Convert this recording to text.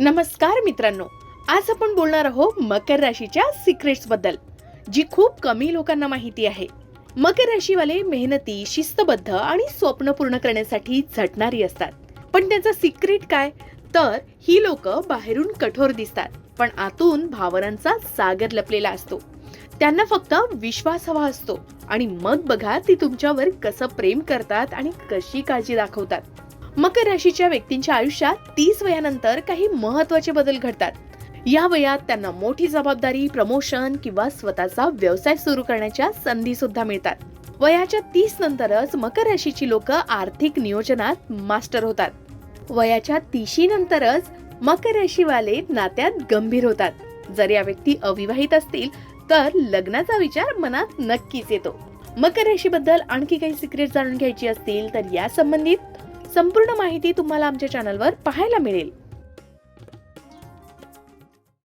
नमस्कार मित्रांनो, आज आपण बोलणार आहोत मकर राशीच्या सिक्रेट्स बद्दल, जी खूप कमी लोकांना माहिती आहे. मकर राशीवाले मेहनती, शिस्तबद्ध आणि स्वप्न पूर्ण करण्यासाठी झटणारी असतात. पण त्यांचा सिक्रेट काय? तर ही लोक बाहेरून कठोर दिसतात, पण आतून भावनांचा सागर लपलेला असतो. त्यांना फक्त विश्वास हवा असतो आणि मग बघा ती तुमच्यावर कसं प्रेम करतात आणि कशी काळजी दाखवतात. मकर राशीच्या व्यक्तींच्या आयुष्यात 30 वयानंतर काही महत्त्वाचे बदल घडतात. या वयात त्यांना मोठी जबाबदारी, प्रमोशन किंवा स्वतःचा व्यवसाय सुरू करण्याच्या संधी सुद्धा मिळतात. वयाच्या 30 नंतरच मकर राशीची लोक आर्थिक नियोजनात मास्टर होतात. वयाच्या 30 नंतरच मकर राशीवाले नात्यात गंभीर होतात. जर या व्यक्ती अविवाहित असतील तर लग्नाचा विचार मनात नक्कीच येतो. मकर राशीबद्दल आणखी काही सिक्रेट जाणून घ्यायची असतील तर या संबंधित संपूर्ण माहिती तुम्हाला आमच्या चॅनलवर पाहायला मिळेल.